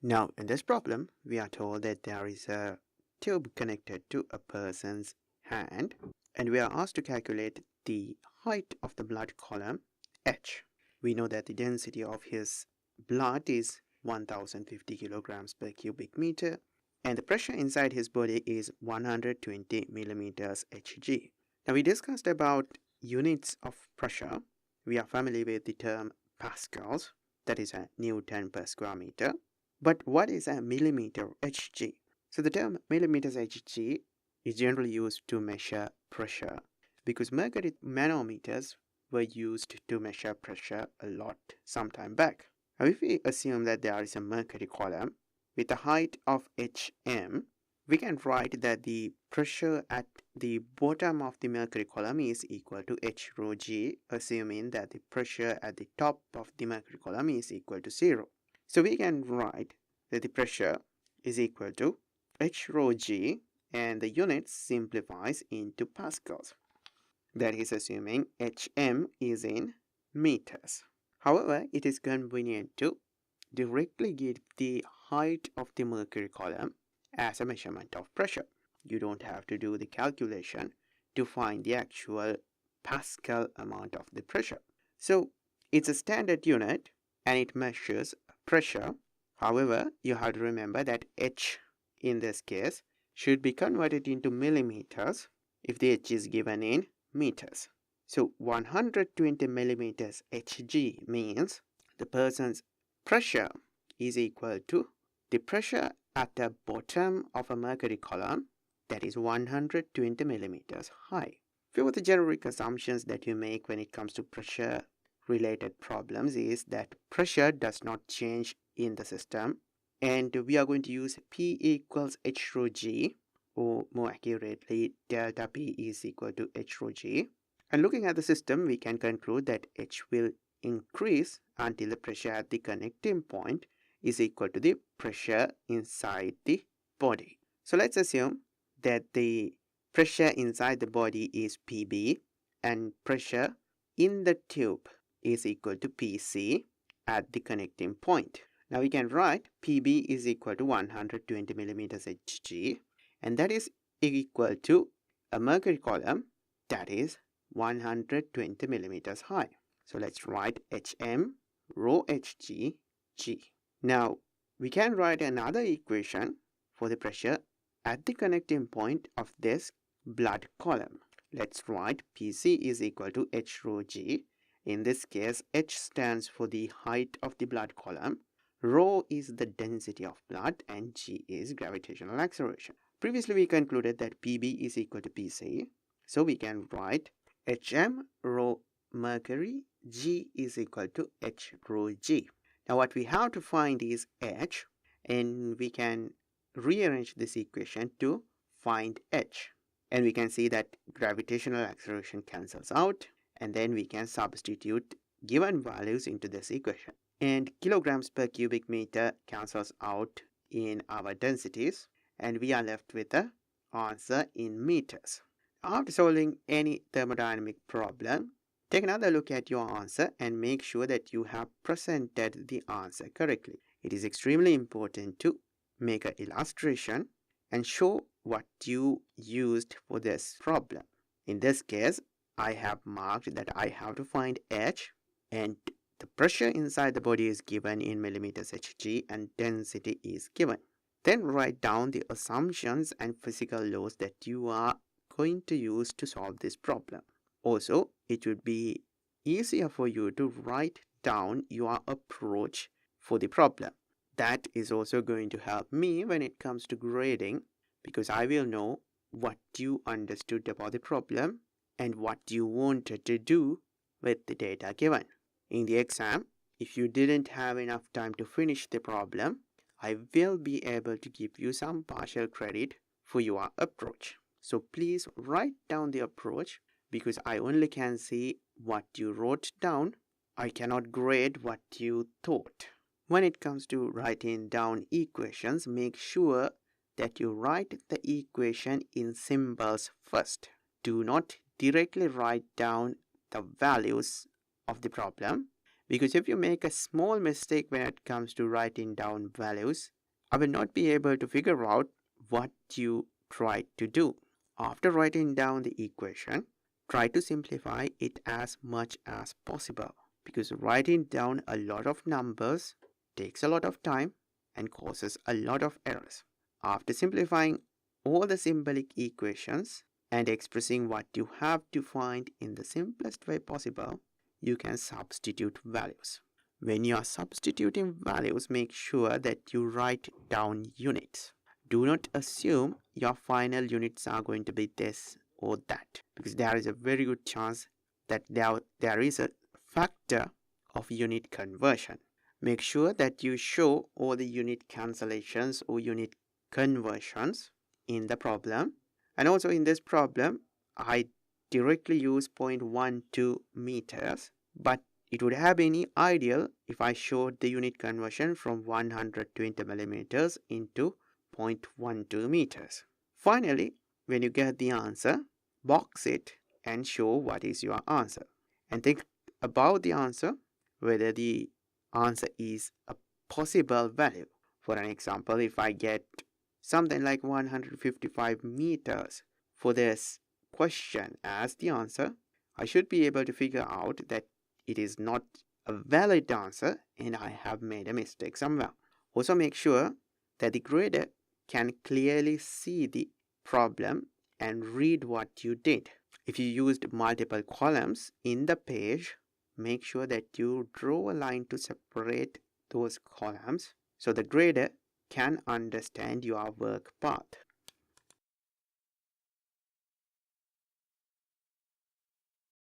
Now, in this problem, we are told that there is a tube connected to a person's hand, and we are asked to calculate the height of the blood column H. We know that the density of his blood is 1050 kilograms per cubic meter, and the pressure inside his body is 120 millimeters Hg. Now, we discussed about units of pressure. We are familiar with the term pascals, that is a Newton per square meter. But what is a millimeter Hg? So the term millimeters Hg is generally used to measure pressure because mercury manometers were used to measure pressure a lot some time back. Now if we assume that there is a mercury column with a height of Hm, we can write that the pressure at the bottom of the mercury column is equal to H rho g, assuming that the pressure at the top of the mercury column is equal to 0. So we can write that the pressure is equal to H rho g, and the unit simplifies into pascals. That is assuming Hm is in meters. However, it is convenient to directly give the height of the mercury column as a measurement of pressure. You don't have to do the calculation to find the actual Pascal amount of the pressure. So it's a standard unit and it measures pressure. However, you have to remember that H in this case should be converted into millimeters if the H is given in meters. So 120 millimeters Hg means the person's pressure is equal to the pressure at the bottom of a mercury column, that is 120 millimeters high. Few of the generic assumptions that you make when it comes to pressure related problems is that pressure does not change in the system, and we are going to use P equals H rho g, or more accurately delta P is equal to H rho g. And looking at the system, we can conclude that H will increase until the pressure at the connecting point is equal to the pressure inside the body. So let's assume that the pressure inside the body is Pb and pressure in the tube is equal to Pc at the connecting point. Now we can write Pb is equal to 120 millimeters Hg, and that is equal to a mercury column that is 120 millimeters high. So let's write Hm rho Hg G. Now we can write another equation for the pressure at the connecting point of this blood column. Let's write Pc is equal to H rho g. In this case, H stands for the height of the blood column, rho is the density of blood, and g is gravitational acceleration. Previously, we concluded that Pb is equal to Pc, so we can write Hm rho mercury g is equal to H rho g. Now what we have to find is H, and we can rearrange this equation to find H. And we can see that gravitational acceleration cancels out, and then we can substitute given values into this equation. And kilograms per cubic meter cancels out in our densities, and we are left with the answer in meters. After solving any thermodynamic problem, take another look at your answer and make sure that you have presented the answer correctly. It is extremely important to make an illustration and show what you used for this problem. In this case, I have marked that I have to find H, and the pressure inside the body is given in millimeters Hg and density is given. Then write down the assumptions and physical laws that you are going to use to solve this problem. Also, it would be easier for you to write down your approach for the problem. That is also going to help me when it comes to grading, because I will know what you understood about the problem and what you wanted to do with the data given. In the exam, if you didn't have enough time to finish the problem, I will be able to give you some partial credit for your approach. So please write down the approach, because I only can see what you wrote down. I cannot grade what you thought. When it comes to writing down equations, make sure that you write the equation in symbols first. Do not directly write down the values of the problem, Because if you make a small mistake when it comes to writing down values, I will not be able to figure out what you tried to do. After writing down the equation, try to simplify it as much as possible, because writing down a lot of numbers takes a lot of time and causes a lot of errors. After simplifying all the symbolic equations and expressing what you have to find in the simplest way possible, you can substitute values. When you are substituting values, make sure that you write down units. Do not assume your final units are going to be this or that, because there is a very good chance that there is a factor of unit conversion. Make sure that you show all the unit cancellations or unit conversions in the problem. And also in this problem, I directly use 0.12 meters, but it would have been ideal if I showed the unit conversion from 120 millimeters into 0.12 meters. Finally, when you get the answer, box it and show what is your answer. And think about the answer, whether the answer is a possible value. For an example, if I get something like 155 meters for this question as the answer, I should be able to figure out that it is not a valid answer and I have made a mistake somewhere. Also make sure that the grader can clearly see the problem and read what you did. If you used multiple columns in the page, make sure that you draw a line to separate those columns so the grader can understand your work path.